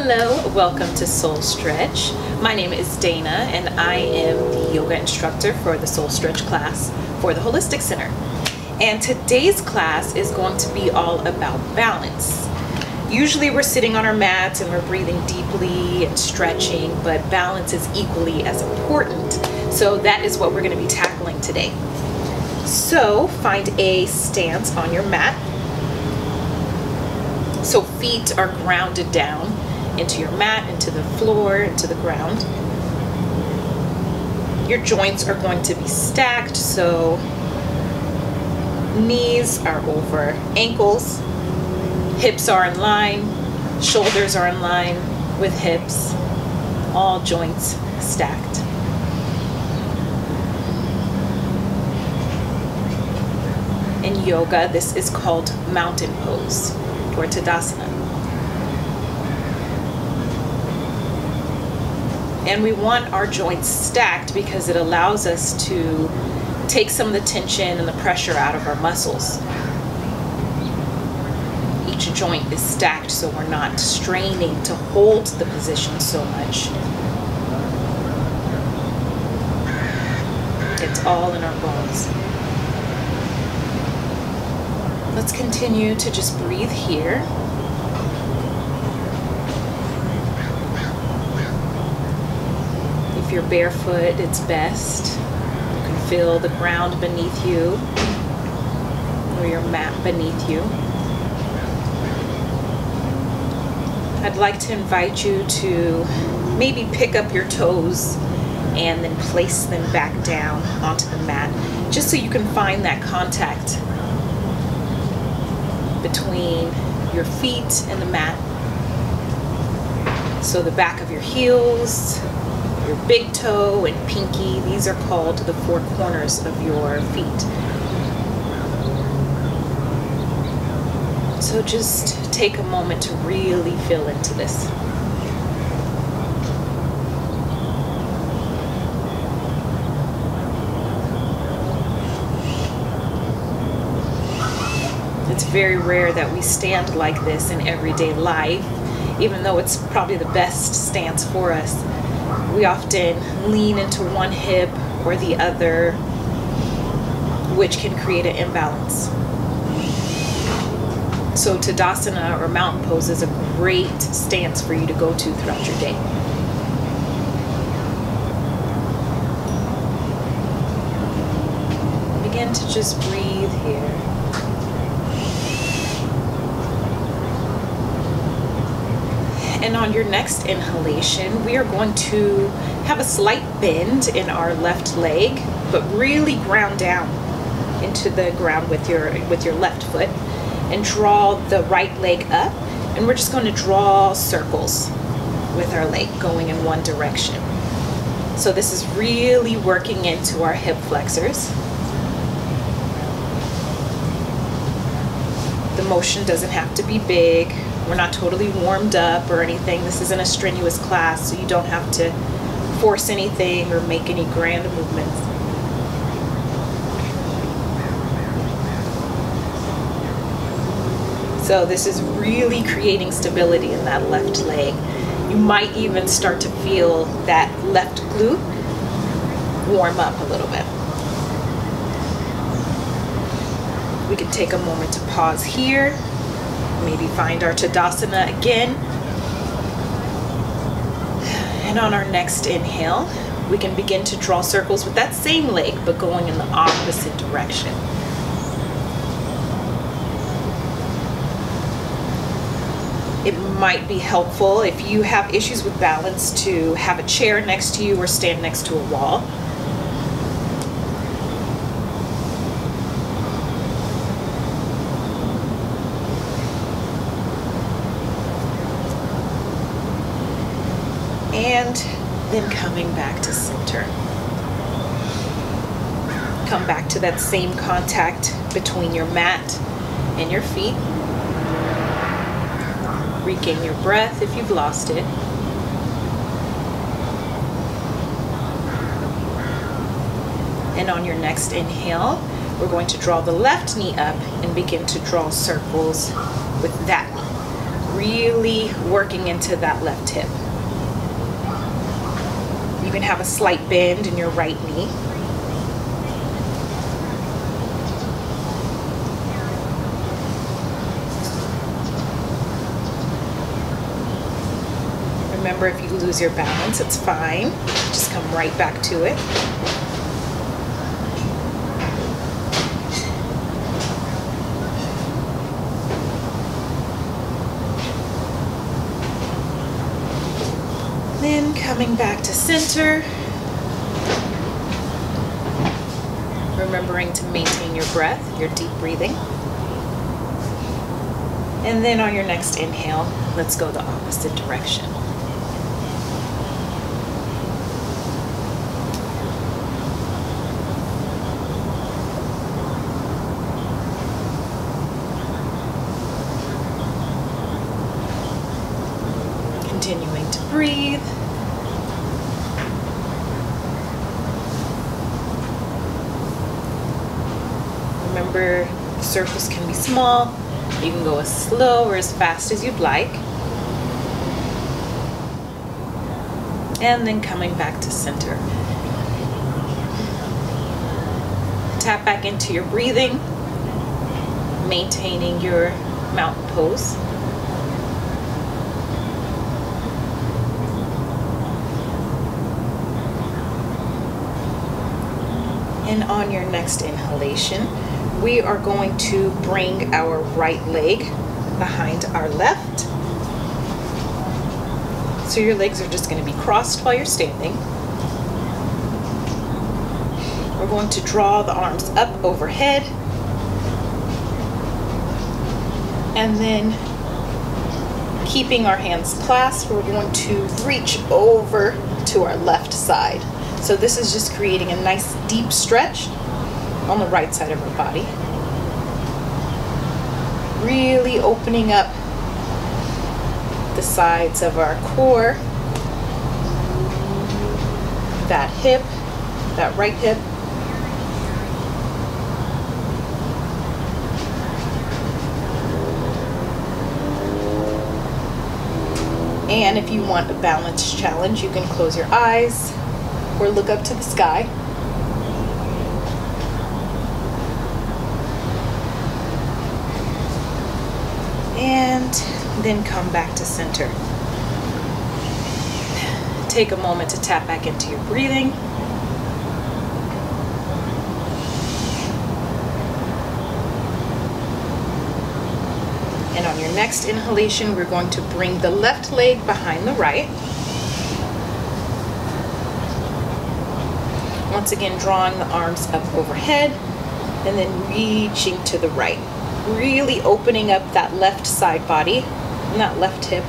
Hello, welcome to Soul Stretch. My name is Dana and I am the yoga instructor for the Soul Stretch class for the Holistic Center. And today's class is going to be all about balance. Usually we're sitting on our mats and we're breathing deeply and stretching, but balance is equally as important. So that is what we're going to be tackling today. So find a stance on your mat. So feet are grounded down into your mat, into the floor, into the ground. Your joints are going to be stacked, so knees are over ankles, hips are in line, shoulders are in line with hips, all joints stacked. In yoga, this is called mountain pose or Tadasana. And we want our joints stacked because it allows us to take some of the tension and the pressure out of our muscles. Each joint is stacked so we're not straining to hold the position so much. It's all in our bones. Let's continue to just breathe here. If you're barefoot, it's best. You can feel the ground beneath you or your mat beneath you. I'd like to invite you to maybe pick up your toes and then place them back down onto the mat, just so you can find that contact between your feet and the mat. So the back of your heels, your big toe and pinky, these are called the four corners of your feet. So just take a moment to really feel into this. It's very rare that we stand like this in everyday life, even though it's probably the best stance for us. We often lean into one hip or the other, which can create an imbalance. So Tadasana or mountain pose is a great stance for you to go to throughout your day. Begin to just breathe here. And on your next inhalation, we are going to have a slight bend in our left leg, but really ground down into the ground with your left foot and draw the right leg up. And we're just going to draw circles with our leg going in one direction. So this is really working into our hip flexors. The motion doesn't have to be big. We're not totally warmed up or anything. This isn't a strenuous class, so you don't have to force anything or make any grand movements. So this is really creating stability in that left leg. You might even start to feel that left glute warm up a little bit. We can take a moment to pause here. Maybe find our Tadasana again. And on our next inhale, we can begin to draw circles with that same leg, but going in the opposite direction. It might be helpful if you have issues with balance to have a chair next to you or stand next to a wall. And then coming back to center. Come back to that same contact between your mat and your feet. Regain your breath if you've lost it. And on your next inhale, we're going to draw the left knee up and begin to draw circles with that knee. really working into that left hip. You can have a slight bend in your right knee. Remember, if you lose your balance, it's fine. Just come right back to it. Then coming back to center. Remembering to maintain your breath, your deep breathing. And then on your next inhale, let's go the opposite direction. Continuing to breathe. Remember, the surface can be small. You can go as slow or as fast as you'd like. And then coming back to center. Tap back into your breathing, maintaining your mountain pose. And on your next inhalation, we are going to bring our right leg behind our left. So your legs are just going to be crossed while you're standing. We're going to draw the arms up overhead. And then, keeping our hands clasped, we're going to reach over to our left side. So this is just creating a nice deep stretch on the right side of our body. Really opening up the sides of our core, that hip, that right hip. And if you want a balance challenge, you can close your eyes or look up to the sky. And then come back to center. Take a moment to tap back into your breathing. And on your next inhalation, we're going to bring the left leg behind the right. Once again, drawing the arms up overhead and then reaching to the right. Really opening up that left side body and that left hip.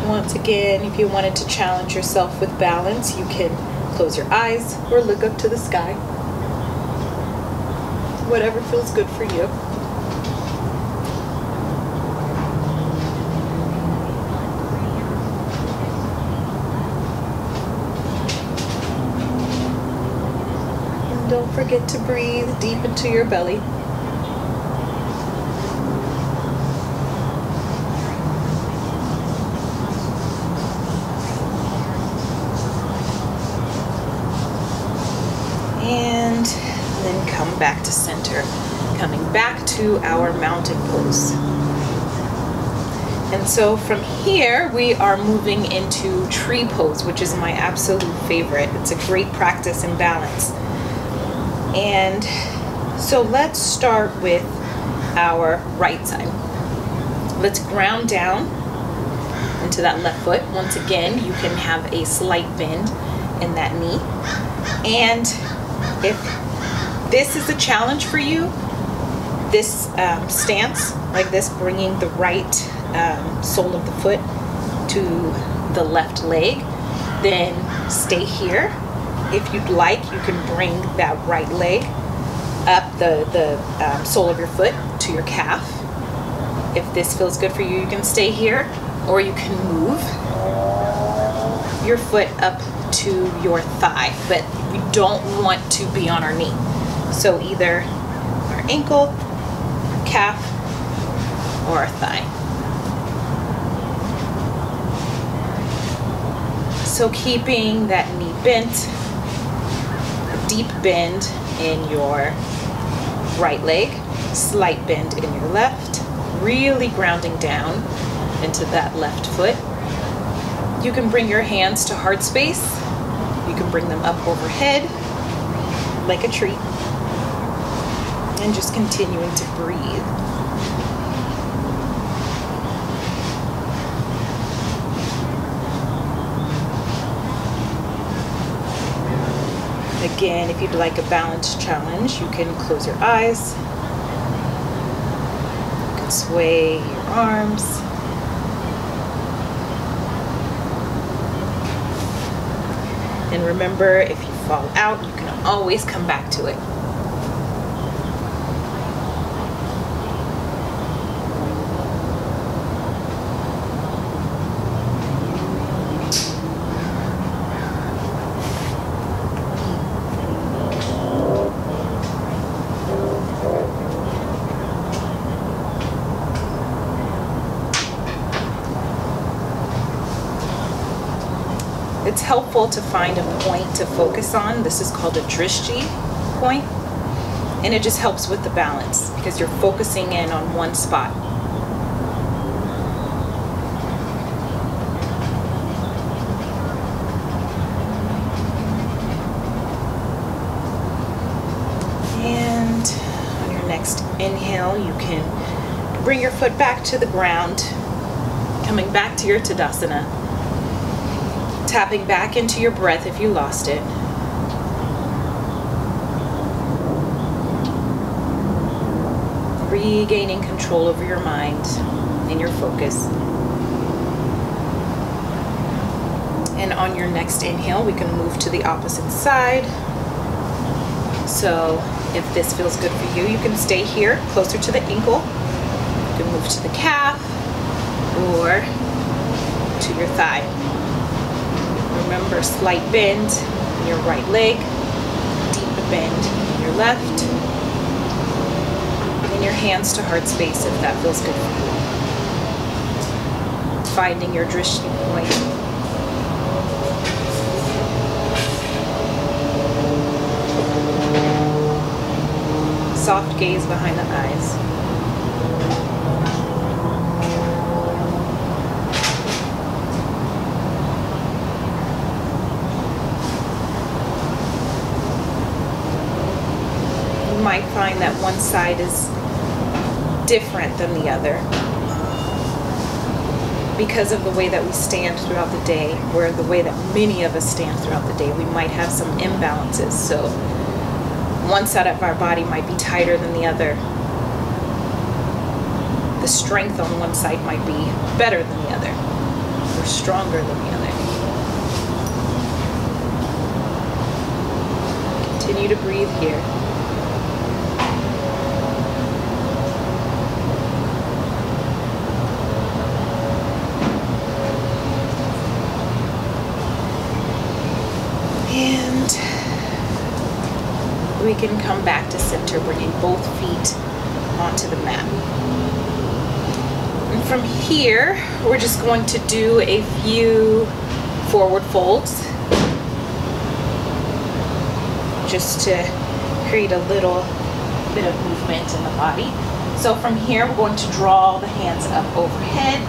Once again, if you wanted to challenge yourself with balance, you can close your eyes or look up to the sky. Whatever feels good for you. Don't forget to breathe deep into your belly. And then come back to center, coming back to our mountain pose. And so from here, we are moving into tree pose, which is my absolute favorite. It's a great practice in balance. And so let's start with our right side. Let's ground down into that left foot. Once again, you can have a slight bend in that knee. And if this is a challenge for you, this stance like this, bringing the right sole of the foot to the left leg, then stay here. If you'd like, you can bring that right leg up the sole of your foot to your calf. If this feels good for you, you can stay here, or you can move your foot up into your thigh, but we don't want to be on our knee. So either our ankle, our calf, or our thigh. So keeping that knee bent, a deep bend in your right leg, slight bend in your left, really grounding down into that left foot. You can bring your hands to heart space. You can bring them up overhead like a tree, and just continuing to breathe. Again, if you'd like a balance challenge, you can close your eyes. You can sway your arms. And remember, if you fall out, you can always come back to it. It's helpful to find a point to focus on. This is called a Drishti point, and it just helps with the balance because you're focusing in on one spot. And on your next inhale, you can bring your foot back to the ground, coming back to your Tadasana. Tapping back into your breath if you lost it. Regaining control over your mind and your focus. And on your next inhale, we can move to the opposite side. So if this feels good for you, you can stay here closer to the ankle. You can move to the calf or to your thigh. Remember, slight bend in your right leg, deep bend in your left, and your hands to heart space if that feels good for you. Finding your Drishti point. Soft gaze behind the eyes. Might find that one side is different than the other because of the way that we stand throughout the day, or the way that many of us stand throughout the day. We might have some imbalances, so one side of our body might be tighter than the other. The strength on one side might be better than the other, or stronger than the other. Continue to breathe here. And we can come back to center, bringing both feet onto the mat. And from here, we're just going to do a few forward folds, just to create a little bit of movement in the body. So from here, we're going to draw the hands up overhead,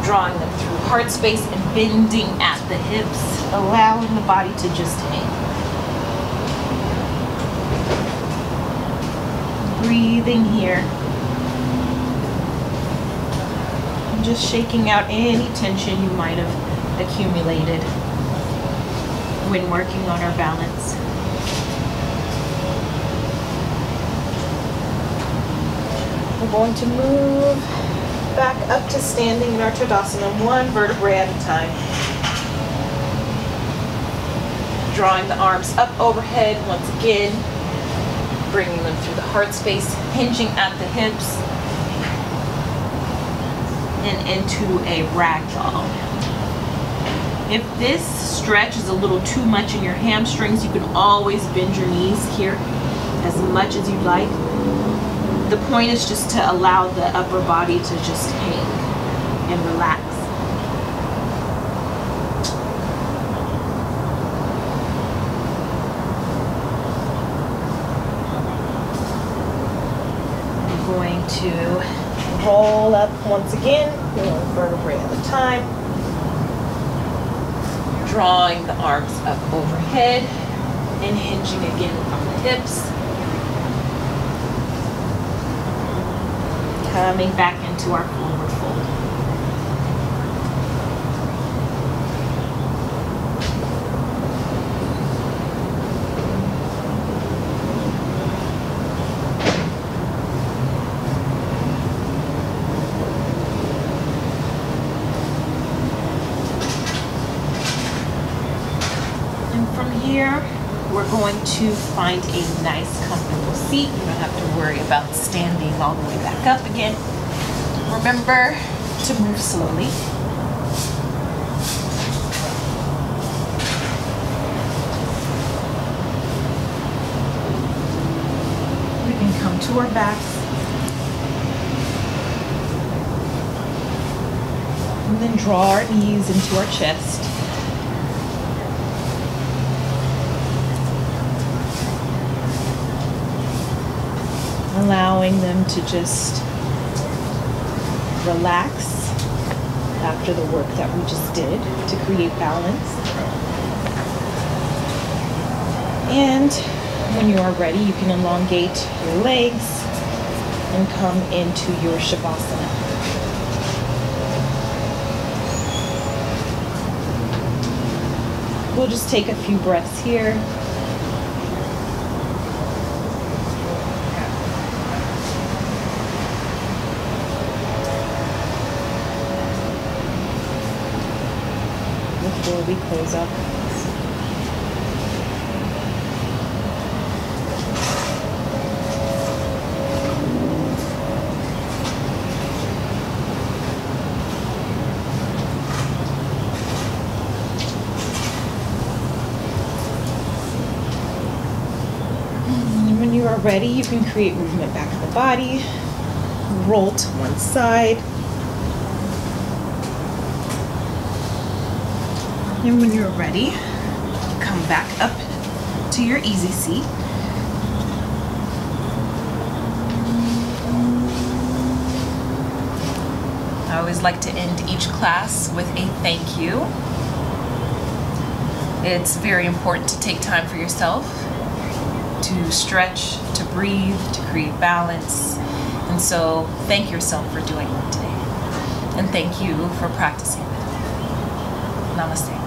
drawing them through heart space and bending at the hips, allowing the body to just hang. Breathing here. And just shaking out any tension you might have accumulated when working on our balance. We're going to move back up to standing in our Tadasana, one vertebrae at a time. Drawing the arms up overhead once again, bringing them through the heart space, hinging at the hips, and into a ragdoll. If this stretch is a little too much in your hamstrings, you can always bend your knees here as much as you'd like. The point is just to allow the upper body to just hang and relax. I'm going to roll up once again, one vertebrae at a time. Drawing the arms up overhead and hinging again from the hips. Coming back into our forward fold. Here, we're going to find a nice comfortable seat. You don't have to worry about standing all the way back up again. Remember to move slowly. We can come to our backs and then draw our knees into our chest. Allowing them to just relax after the work that we just did to create balance. And when you are ready, you can elongate your legs and come into your Shavasana. We'll just take a few breaths here. Before we close up. And when you are ready, you can create movement back of the body. Roll to one side. And when you're ready, come back up to your easy seat. I always like to end each class with a thank you. It's very important to take time for yourself, to stretch, to breathe, to create balance. And so thank yourself for doing that today. And thank you for practicing. Namaste.